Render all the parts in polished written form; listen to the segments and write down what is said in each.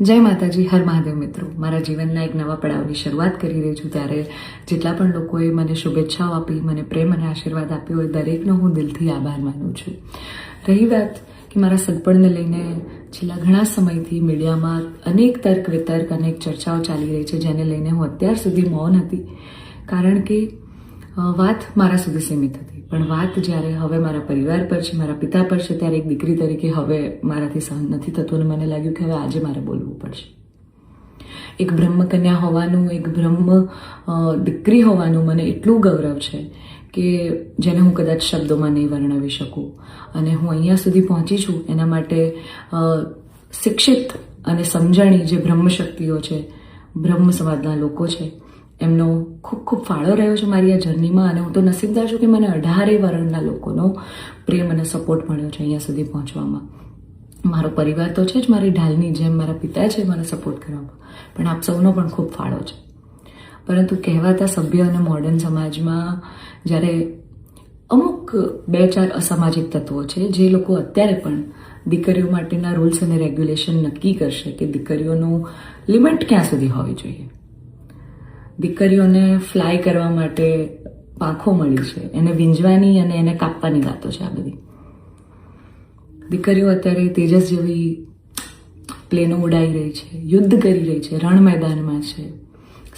જય માતાજી, હર મહાદેવ મિત્રો. મારા જીવનના એક નવા પડાવની શરૂઆત કરી રહી છું ત્યારે જેટલા પણ લોકોએ મને શુભેચ્છાઓ આપી, મને પ્રેમ અને આશીર્વાદ આપ્યો હોય, દરેકનો હું દિલથી આભાર માનું છું. રહી વાત કે મારા સગપણને લઈને છેલ્લા ઘણા સમયથી મીડિયામાં અનેક તર્ક વિતર્ક, અનેક ચર્ચાઓ ચાલી રહી છે, જેને લઈને હું અત્યાર સુધી મૌન હતી, કારણ કે વાત મારા સુધી સીમિત હતી. પણ વાત જ્યારે હવે મારા પરિવાર પર છે, મારા પિતા પર છે, ત્યારે એક દીકરી તરીકે હવે મારાથી સહન નથી થતું અને મને લાગ્યું કે હવે આજે મારે બોલવું પડશે. એક બ્રહ્મકન્યા હોવાનું, એક બ્રહ્મ દીકરી હોવાનું મને એટલું ગૌરવ છે કે જેને હું કદાચ શબ્દોમાં નહીં વર્ણવી શકું. અને હું અહીંયા સુધી પહોંચી છું એના માટે શિક્ષિત અને સમજણી જે બ્રહ્મશક્તિઓ છે, બ્રહ્મ સમાજના લોકો છે, એમનો ખૂબ ખૂબ ફાળો રહ્યો છે મારી આ જર્નીમાં. અને હું તો નસીબદાર છું કે મને 18 વર્ણના લોકોનો પ્રેમ અને સપોર્ટ મળ્યો છે અહીંયા સુધી પહોંચવામાં. મારો પરિવાર તો છે જ, મારી ઢાલની જેમ મારા પિતા છે મને સપોર્ટ કરવામાં, પણ આપ સૌનો પણ ખૂબ ફાળો છે. પરંતુ કહેવાતા સભ્ય અને મોડર્ન સમાજમાં જ્યારે અમુક 2-4 અસામાજિક તત્વો છે જે લોકો અત્યારે પણ દીકરીઓ માટેના રૂલ્સ અને રેગ્યુલેશન નક્કી કરશે કે દીકરીઓનું લિમિટ ક્યાં સુધી હોવી જોઈએ. દીકરીઓને ફ્લાય કરવા માટે પાંખો મળી છે, એને વીંજવાની અને એને કાપવાની વાતો છે આ બધી. દીકરીઓ અત્યારે તેજસ જેવી પ્લેનો ઉડાઈ રહી છે, યુદ્ધ કરી રહી છે, રણ મેદાનમાં છે,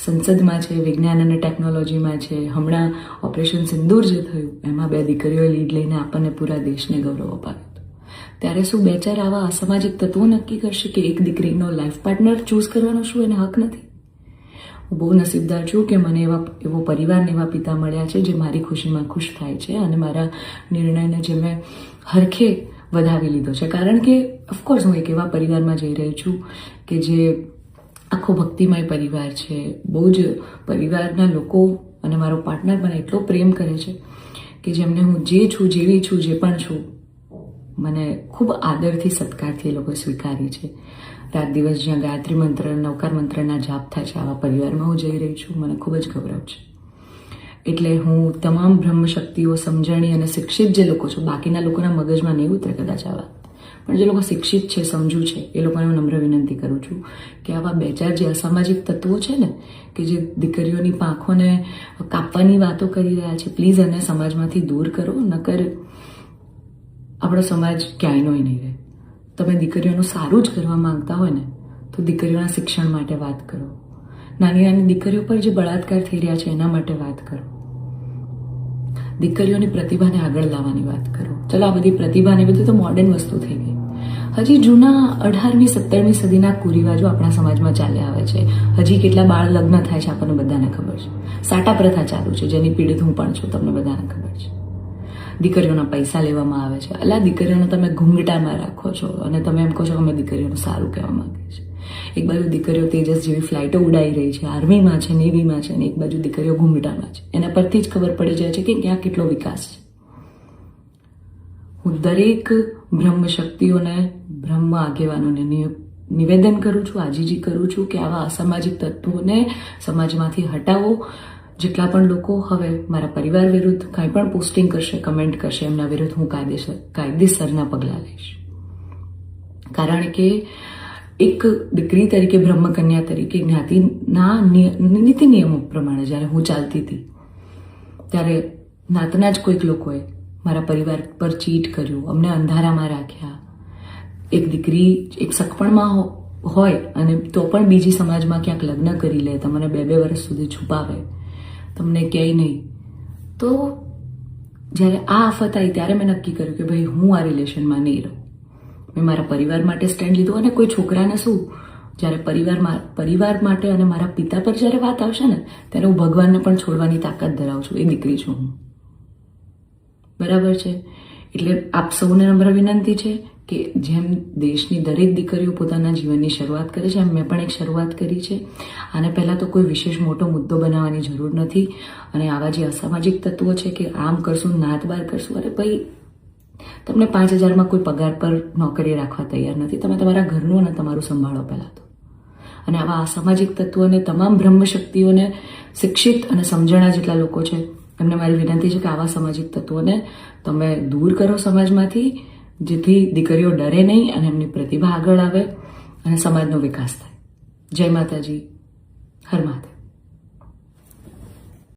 સંસદમાં છે, વિજ્ઞાન અને ટેકનોલોજીમાં છે. હમણાં ઓપરેશન સિંદૂર જે થયું એમાં 2 દીકરીઓએ લીડ લઈને આપણને પૂરા દેશને ગૌરવ અપાવ્યો. ત્યારે શું 2-4 આવા અસામાજિક તત્વો નક્કી કરશે કે એક દીકરીનો લાઈફ પાર્ટનર ચૂઝ કરવાનો શું એને હક નથી? હું બહુ નસીબદાર છું કે મને એવો પરિવાર, એવા પિતા મળ્યા છે જે મારી ખુશીમાં ખુશ થાય છે અને મારા નિર્ણયને જે મેં હરખે વધાવી લીધો છે. કારણ કે ઓફકોર્સ હું એક એવા પરિવારમાં જઈ રહી છું કે જે આખો ભક્તિમય પરિવાર છે. બહુ જ પરિવારના લોકો અને મારો પાર્ટનર મને એટલો પ્રેમ કરે છે કે જેમને હું જે છું, જેવી છું, જે પણ છું, મને ખૂબ આદરથી, સત્કારથી એ લોકોએ સ્વીકારી છે. રાત દિવસ જ્યાં ગાયત્રી મંત્ર, નવકાર મંત્રના જાપ થાય છે, આવા પરિવારમાં હું જઈ રહી છું. મને ખૂબ જ ગૌરવ છે. એટલે હું તમામ બ્રહ્મશક્તિઓ, સમજણી અને શિક્ષિત જે લોકો છે, બાકીના લોકોના મગજમાં નહીં ઉતરે કદાચ આવા, પણ જે લોકો શિક્ષિત છે, સમજુ છે, એ લોકોને હું નમ્ર વિનંતી કરું છું કે આવા 2-4 જે અસામાજિક તત્વો છે ને, કે જે દીકરીઓની પાંખોને કાપવાની વાતો કરી રહ્યા છે, પ્લીઝ એને સમાજમાંથી દૂર કરો. નકર આપણો સમાજ ક્યાંયનો નહીં રહે. તમે દીકરીઓનું સારું જ કરવા માંગતા હોય ને તો દીકરીઓના શિક્ષણ માટે વાત કરો. નાની નાની દીકરીઓ પર જે બળાત્કાર થઈ રહ્યા છે એના માટે વાત કરો. દીકરીઓની પ્રતિભાને આગળ લાવવાની વાત કરો. ચલો, આ બધી પ્રતિભાને બધું તો મોડર્ન વસ્તુ થઈ ગઈ. હજી જૂના 18મી 17મી સદીના કુરિવાજો આપણા સમાજમાં ચાલ્યા આવે છે. હજી કેટલા બાળ લગ્ન થાય છે આપણને બધાને ખબર છે. સાટા પ્રથા ચાલુ છે જેની પીડિત હું પણ છું, તમને બધાને ખબર છે. દીકરીઓના પૈસા લેવામાં આવે છે. અલા, દીકરીઓને તમે ઘૂંઘટામાં રાખો છો અને તમે એમ કહો છો કે અમે દીકરીઓનું સારું કહેવા માંગે છે. એક બાજુ દીકરીઓ તેજસ જેવી ફ્લાઇટો ઉડાઈ રહી છે, આર્મીમાં છે, નેવીમાં છે, અને એક બાજુ દીકરીઓ ઘૂંઘટામાં છે. એના પરથી જ ખબર પડી જાય છે કે ક્યાં કેટલો વિકાસ છે. હું દરેક બ્રહ્મ શક્તિઓને, બ્રહ્મ આગેવાનોને નિવેદન કરું છું, આજીજી કરું છું કે આવા અસામાજિક તત્વોને સમાજમાંથી હટાવો. જેટલા પણ લોકો હવે મારા પરિવાર વિરુદ્ધ કંઈ પણ પોસ્ટિંગ કરશે, કમેન્ટ કરશે, એમના વિરુદ્ધ હું કાયદેસરના પગલાં લઈશ. કારણ કે એક દીકરી તરીકે, બ્રહ્મકન્યા તરીકે, જ્ઞાતિના નીતિ નિયમો પ્રમાણે જ્યારે હું ચાલતી હતી ત્યારે નાતના જ કોઈક લોકોએ મારા પરિવાર પર ચીટ કર્યું, અમને અંધારામાં રાખ્યા. એક દીકરી એક સગપણમાં હોય અને તો પણ બીજી સમાજમાં ક્યાંક લગ્ન કરી લે, તમને 2-2 વર્ષ સુધી છુપાવે, તમને ક્યાંય નહીં. તો જ્યારે આ આફત આવી ત્યારે મેં નક્કી કર્યું કે ભાઈ હું આ રિલેશનમાં નહીં રહું. મેં મારા પરિવાર માટે સ્ટેન્ડ લીધું. અને કોઈ છોકરાને શું, જ્યારે પરિવાર માટે અને મારા પિતા પર જ્યારે વાત આવશે ને ત્યારે હું ભગવાનને પણ છોડવાની તાકાત ધરાવું છું. એ દીકરી છું હું, બરાબર છે? એટલે આપ સૌને નમ્ર વિનંતી છે કે જેમ દેશની દરેક દીકરીઓ પોતાના જીવનની શરૂઆત કરે છે, એમ મેં પણ એક શરૂઆત કરી છે. આને પહેલાં તો કોઈ વિશેષ મોટો મુદ્દો બનાવવાની જરૂર નથી. અને આવા જે અસામાજિક તત્વો છે કે આમ કરશું, નાત બાર કરશું, અરે ભાઈ, તમને 5000માં કોઈ પગાર પર નોકરી રાખવા તૈયાર નથી. તમે તમારા ઘરનું અને તમારું સંભાળો પહેલાં તો. અને આવા અસામાજિક તત્વોને, તમામ બ્રહ્મશક્તિઓને, શિક્ષિત અને સમજણા જેટલા લોકો છે એમને મારી વિનંતી છે કે આવા સામાજિક તત્વોને તમે દૂર કરો સમાજમાંથી, જેથી દીકરીઓ ડરે નહીં અને એમની પ્રતિભા આગળ આવે અને સમાજનો વિકાસ થાય. જય માતાજી, હર મહાદેવ.